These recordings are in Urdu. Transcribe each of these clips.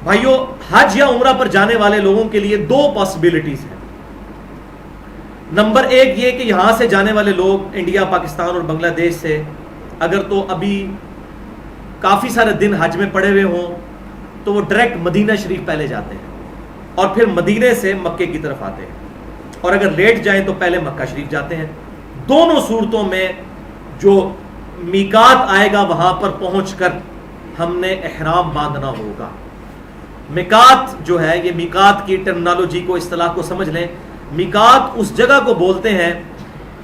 بھائیو حج یا عمرہ پر جانے والے لوگوں کے لیے دو پاسبلٹیز ہیں. نمبر ایک یہ کہ یہاں سے جانے والے لوگ انڈیا، پاکستان اور بنگلہ دیش سے اگر تو ابھی کافی سارے دن حج میں پڑے ہوئے ہوں تو وہ ڈائریکٹ مدینہ شریف پہلے جاتے ہیں اور پھر مدینے سے مکے کی طرف آتے ہیں، اور اگر لیٹ جائیں تو پہلے مکہ شریف جاتے ہیں. دونوں صورتوں میں جو میقات آئے گا وہاں پر پہنچ کر ہم نے احرام باندھنا ہوگا. میقات جو ہے، یہ میقات کی ٹرمنالوجی کو، اصطلاح کو سمجھ لیں. میقات اس جگہ کو بولتے ہیں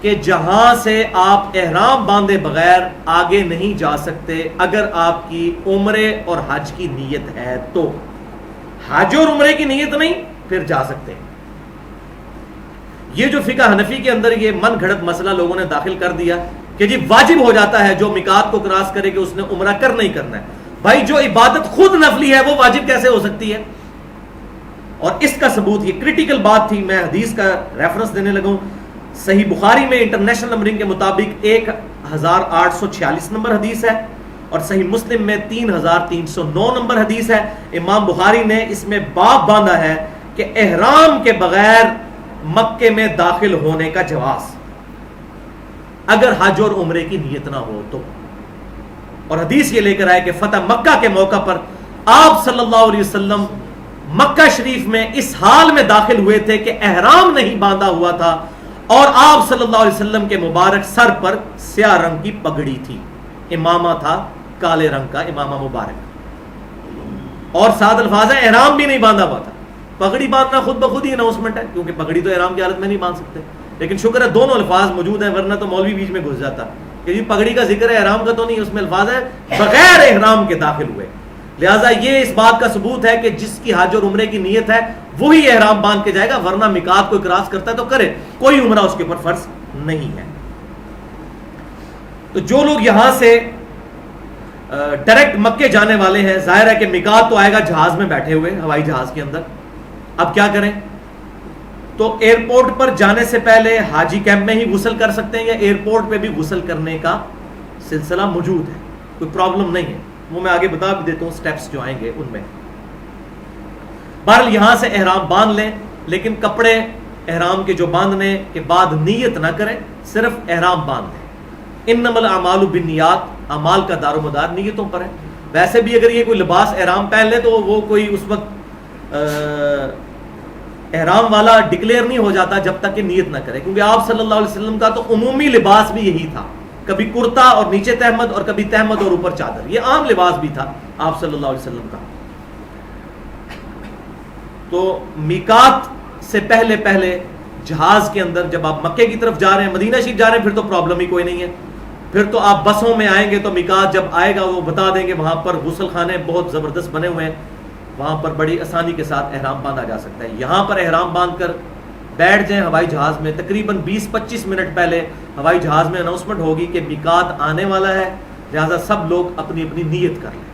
کہ جہاں سے آپ احرام باندھے بغیر آگے نہیں جا سکتے اگر آپ کی عمرے اور حج کی نیت ہے تو. حج اور عمرے کی نیت نہیں پھر جا سکتے ہیں. یہ جو فقہ حنفی کے اندر یہ من گھڑت مسئلہ لوگوں نے داخل کر دیا کہ جی واجب ہو جاتا ہے جو میقات کو کراس کرے کہ اس نے عمرہ کرنا ہی کرنا ہے. بھائی جو عبادت خود نفلی ہے وہ واجب کیسے ہو سکتی ہے؟ اور اس کا ثبوت، یہ کریٹیکل بات تھی، میں حدیث کا ریفرنس دینے لگا ہوں. صحیح بخاری میں انٹرنیشنل نمبرنگ کے مطابق 1846 نمبر حدیث ہے، اور صحیح مسلم میں 3309 نمبر حدیث ہے. امام بخاری نے اس میں باب باندھا ہے کہ احرام کے بغیر مکے میں داخل ہونے کا جواز اگر حج اور عمرے کی نیت نہ ہو تو. اور حدیث یہ لے کر آئے کہ فتح مکہ کے موقع پر آپ صلی اللہ علیہ وسلم مکہ شریف میں اس حال میں داخل ہوئے تھے کہ احرام نہیں باندھا ہوا تھا، اور آپ صلی اللہ علیہ وسلم کے مبارک سر پر سیاہ رنگ کی پگڑی تھی، امامہ تھا کالے رنگ کا امامہ مبارک، اور ساتھ الفاظ ہے احرام بھی نہیں باندھا ہوا تھا. پگڑی باندھنا خود بخود ہی اناؤنسمنٹ ہے، کیونکہ پگڑی تو احرام کی حالت میں نہیں باندھ سکتے، لیکن شکر ہے دونوں الفاظ موجود ہیں، ورنہ تو مولوی بیچ میں گھس جاتا کہ جی پگڑی کا ذکر ہے احرام کا تو نہیں، اس میں الفاظ ہے بغیر احرام کے داخل ہوئے. لہٰذا یہ اس بات کا ثبوت ہے کہ جس کی حج اور عمرے کی نیت ہے وہی احرام باندھ کے جائے گا، ورنہ میقات کو کراس کرتا ہے تو کرے، کوئی عمرہ اس کے اوپر فرض نہیں ہے. تو جو لوگ یہاں سے ڈائریکٹ مکے جانے والے ہیں، ظاہر ہے کہ میقات تو آئے گا جہاز میں بیٹھے ہوئے، ہوائی جہاز کے اندر. اب کیا کریں؟ تو ایئرپورٹ پر جانے سے پہلے حاجی کیمپ میں ہی غسل کر سکتے ہیں، یا ایئرپورٹ پہ بھی غسل کرنے کا سلسلہ موجود ہے، کوئی پرابلم نہیں ہے. وہ میں آگے بتا بھی دیتا ہوں سٹیپس جو آئیں گے ان میں. بہرحال یہاں سے احرام باندھ لیں، لیکن کپڑے احرام کے جو باندھنے کے بعد نیت نہ کریں، صرف احرام باندھ لیں. انما الاعمال بالنیات، اعمال کا دار و مدار نیتوں پر ہے. ویسے بھی اگر یہ کوئی لباس احرام پہن لے تو وہ کوئی اس وقت احرام والا ڈکلیئر نہیں ہو جاتا جب تک کہ نیت نہ کرے، کیونکہ آپ صلی اللہ علیہ وسلم کا تو عمومی لباس بھی یہی تھا، کبھی کرتا اور نیچے تہمد، اور کبھی تہمد اور اوپر چادر. یہ عام لباس بھی تھا آپ صلی اللہ علیہ وسلم کا. تو میقات سے پہلے پہلے جہاز کے اندر جب آپ مکے کی طرف جا رہے ہیں، مدینہ شریف جا رہے ہیں، پھر تو پرابلم ہی کوئی نہیں ہے. پھر تو آپ بسوں میں آئیں گے تو میقات جب آئے گا وہ بتا دیں گے، وہاں پر غسل خانے بہت زبردست بنے ہوئے ہیں، وہاں پر بڑی آسانی کے ساتھ احرام باندھا جا سکتا ہے. یہاں پر احرام باندھ کر بیٹھ جائیں ہوائی جہاز میں. تقریباً 20-25 منٹ پہلے ہوائی جہاز میں اناؤنسمنٹ ہوگی کہ میقات آنے والا ہے، لہٰذا سب لوگ اپنی اپنی نیت کر لیں.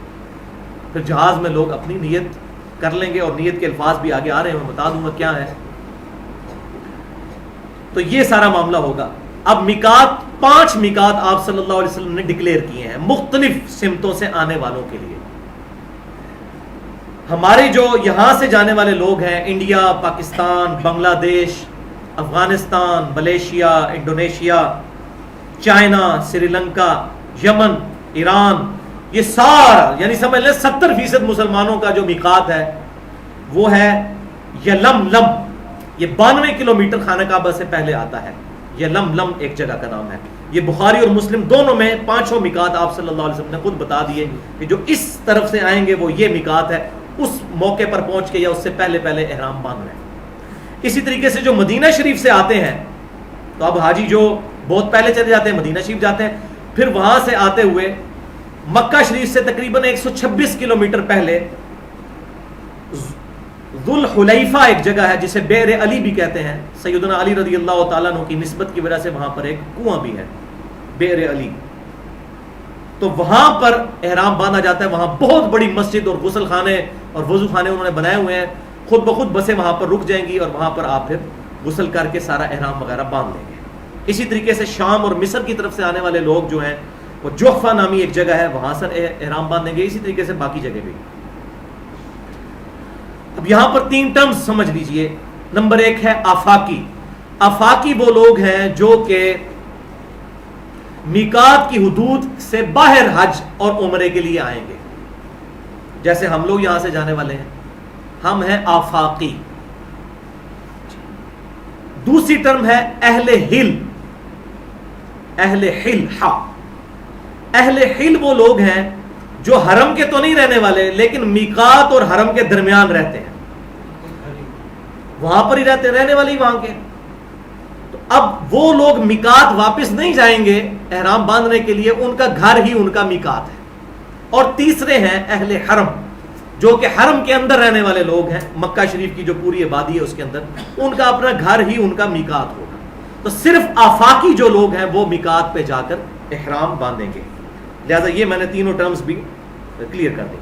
پھر جہاز میں لوگ اپنی نیت کر لیں گے، اور نیت کے الفاظ بھی آگے آ رہے ہیں، میں بتا دوں گا کیا ہے. تو یہ سارا معاملہ ہوگا. اب میقات 5 میقات آپ صلی اللہ علیہ وسلم نے ڈکلیئر کیے ہیں مختلف سمتوں سے آنے والوں کے لیے. ہمارے جو یہاں سے جانے والے لوگ ہیں، انڈیا، پاکستان، بنگلہ دیش، Afghanistan, Malaysia, Indonesia, China, Sri Lanka, یمن، ایران، یہ سارا یعنی سمجھ لیں 70% مسلمانوں کا جو میقات ہے وہ ہے یلملم. یہ 92 کلومیٹر خانہ کعبہ سے پہلے آتا ہے. یلملم ایک جگہ کا نام ہے. یہ بخاری اور مسلم دونوں میں 5 میقات آپ صلی اللہ علیہ وسلم نے خود بتا دیے کہ جو اس طرف سے آئیں گے وہ یہ میقات ہے. اس موقع پر پہنچ کے یا اس سے پہلے پہلے احرام باندھ رہے ہیں. اسی طریقے سے جو مدینہ شریف سے آتے ہیں، تو اب حاجی جو بہت پہلے چلے جاتے ہیں مدینہ شریف جاتے ہیں، پھر وہاں سے آتے ہوئے مکہ شریف سے تقریباً 126 کلومیٹر پہلے ذوالحلیفہ ایک جگہ ہے جسے بئر علی بھی کہتے ہیں. سیدنا علی رضی اللہ تعالیٰ عنہ کی نسبت کی وجہ سے وہاں پر ایک کنواں بھی ہے، بئر علی. تو وہاں پر احرام باندھا جاتا ہے. وہاں بہت بڑی مسجد اور غسل خانے اور وضو خانے انہوں نے بنائے ہوئے ہیں. خود بخود بسیں وہاں پر رک جائیں گی اور وہاں پر آپ پھر غسل کر کے سارا احرام وغیرہ باندھ لیں گے. اسی طریقے سے شام اور مصر کی طرف سے آنے والے لوگ جو ہیں وہ جوحفہ نامی ایک جگہ ہے، وہاں سے احرام باندھیں گے. اسی طریقے سے باقی جگہ بھی. اب یہاں پر 3 ٹرمز سمجھ لیجئے. نمبر 1 ہے آفاقی. آفاقی وہ لوگ ہیں جو کہ میقات کی حدود سے باہر حج اور عمرے کے لیے آئیں گے. جیسے ہم لوگ یہاں سے جانے والے ہیں, ہم ہیں آفاقی. دوسری ٹرم ہے اہل حل. اہل حل, اہل حل وہ لوگ ہیں جو حرم کے تو نہیں رہنے والے لیکن میقات اور حرم کے درمیان رہتے ہیں, وہاں پر ہی رہتے, رہنے والے ہی وہاں کے. تو اب وہ لوگ میقات واپس نہیں جائیں گے احرام باندھنے کے لیے, ان کا گھر ہی ان کا میقات ہے. اور تیسرے ہیں اہل حرم, جو کہ حرم کے اندر رہنے والے لوگ ہیں, مکہ شریف کی جو پوری آبادی ہے اس کے اندر, ان کا اپنا گھر ہی ان کا میقات ہوگا. تو صرف آفاقی جو لوگ ہیں وہ میقات پہ جا کر احرام باندھیں گے. لہذا یہ میں نے تینوں ٹرمز بھی کلیئر کر دی.